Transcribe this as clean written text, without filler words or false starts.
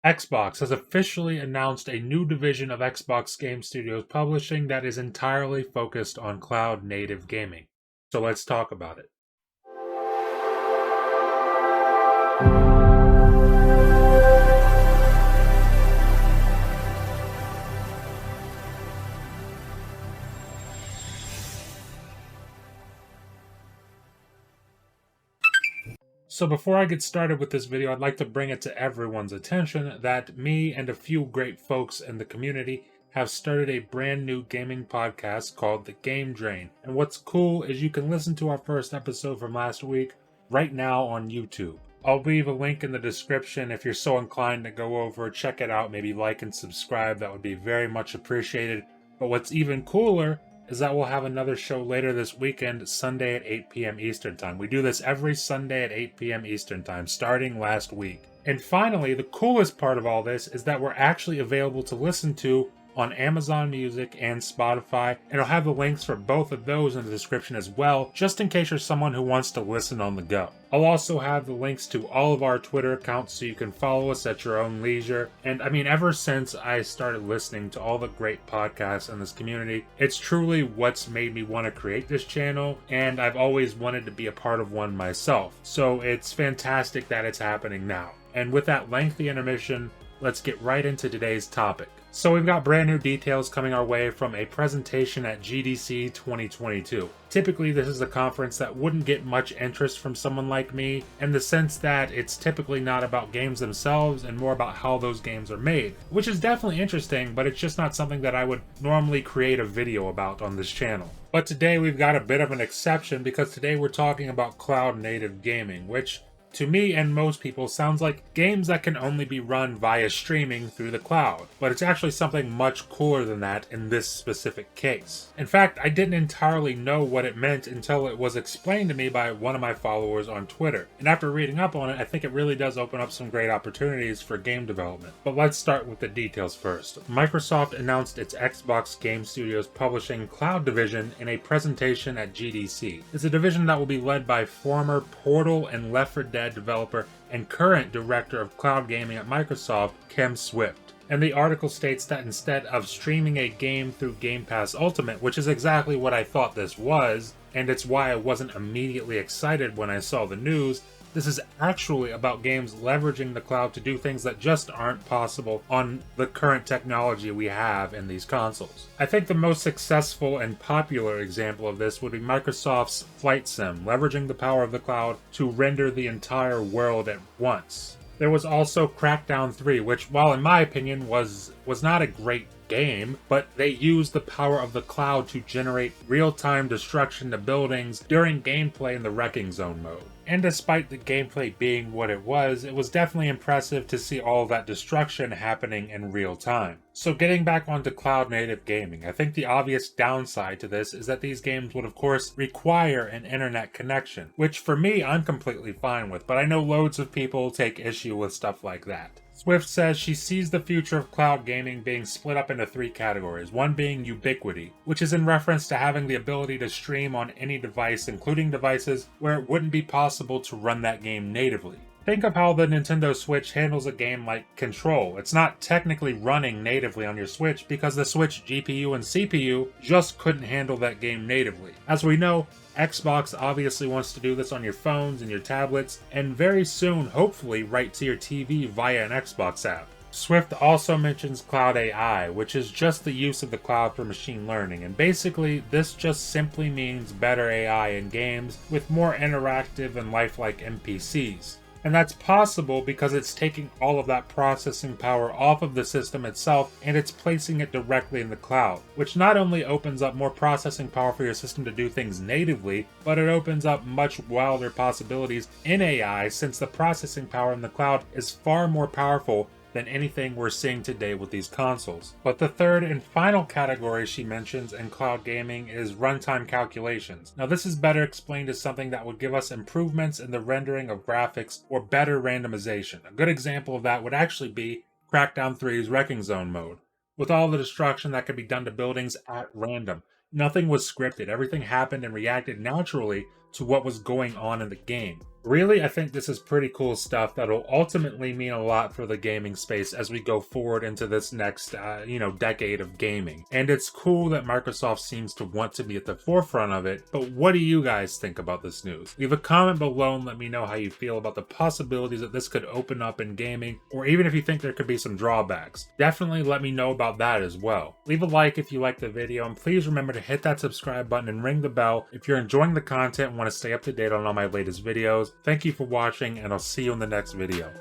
Xbox has officially announced a new division of Xbox Game Studios Publishing that is entirely focused on cloud native gaming. So let's talk about it. So before I get started with this video, I'd like to bring it to everyone's attention that me and a few great folks in the community have started a brand new gaming podcast called The Game Drain. And what's cool is you can listen to our first episode from last week right now on YouTube. I'll leave a link in the description if you're so inclined to go over, check it out, maybe like and subscribe. That would be very much appreciated. But what's even cooler is that we'll have another show later this weekend, Sunday at 8 p.m. Eastern Time. We do this every Sunday at 8 p.m. Eastern Time, starting last week. And finally, the coolest part of all this is that we're actually available to listen to on Amazon Music and Spotify, and I'll have the links for both of those in the description as well, just in case you're someone who wants to listen on the go. I'll also have the links to all of our Twitter accounts so you can follow us at your own leisure. And I mean, ever since I started listening to all the great podcasts in this community, it's truly what's made me want to create this channel, and I've always wanted to be a part of one myself. So it's fantastic that it's happening now. And with that lengthy intermission, let's get right into today's topic. So we've got brand new details coming our way from a presentation at GDC 2022. Typically, this is a conference that wouldn't get much interest from someone like me, in the sense that it's typically not about games themselves and more about how those games are made, which is definitely interesting, but it's just not something that I would normally create a video about on this channel. But today we've got a bit of an exception because today we're talking about cloud native gaming, which to me and most people sounds like games that can only be run via streaming through the cloud, but it's actually something much cooler than that in this specific case. In fact, I didn't entirely know what it meant until it was explained to me by one of my followers on Twitter. And after reading up on it, I think it really does open up some great opportunities for game development. But let's start with the details first. Microsoft announced its Xbox Game Studios Publishing Cloud division in a presentation at GDC. It's a division that will be led by former Portal and Left 4 Dead developer and current director of cloud gaming at Microsoft, Kim Swift. And the article states that instead of streaming a game through Game Pass Ultimate, which is exactly what I thought this was, and it's why I wasn't immediately excited when I saw the news, this is actually about games leveraging the cloud to do things that just aren't possible on the current technology we have in these consoles. I think the most successful and popular example of this would be Microsoft's Flight Sim, leveraging the power of the cloud to render the entire world at once. There was also Crackdown 3, which, while in my opinion was not a great game, but they used the power of the cloud to generate real-time destruction to buildings during gameplay in the Wrecking Zone mode. And despite the gameplay being what it was definitely impressive to see all that destruction happening in real time. So getting back onto cloud native gaming, I think the obvious downside to this is that these games would of course require an internet connection, which for me I'm completely fine with, but I know loads of people take issue with stuff like that. Swift says she sees the future of cloud gaming being split up into three categories, one being ubiquity, which is in reference to having the ability to stream on any device, including devices where it wouldn't be possible to run that game natively. Think of how the Nintendo Switch handles a game like Control. It's not technically running natively on your Switch because the Switch GPU and CPU just couldn't handle that game natively. As we know, Xbox obviously wants to do this on your phones and your tablets, and very soon, hopefully, right to your TV via an Xbox app. Swift also mentions Cloud AI, which is just the use of the cloud for machine learning, and basically this just simply means better AI in games with more interactive and lifelike NPCs. And that's possible because it's taking all of that processing power off of the system itself and it's placing it directly in the cloud, which not only opens up more processing power for your system to do things natively, but it opens up much wilder possibilities in AI since the processing power in the cloud is far more powerful than anything we're seeing today with these consoles. But the third and final category she mentions in cloud gaming is runtime calculations. Now this is better explained as something that would give us improvements in the rendering of graphics or better randomization. A good example of that would actually be Crackdown 3's Wrecking Zone mode, with all the destruction that could be done to buildings at random. Nothing was scripted, everything happened and reacted naturally to what was going on in the game. Really, I think this is pretty cool stuff that'll ultimately mean a lot for the gaming space as we go forward into this next, decade of gaming. And it's cool that Microsoft seems to want to be at the forefront of it, but what do you guys think about this news? Leave a comment below and let me know how you feel about the possibilities that this could open up in gaming, or even if you think there could be some drawbacks. Definitely let me know about that as well. Leave a like if you liked the video, and please remember to hit that subscribe button and ring the bell if you're enjoying the content and want to stay up to date on all my latest videos. Thank you for watching, and I'll see you in the next video.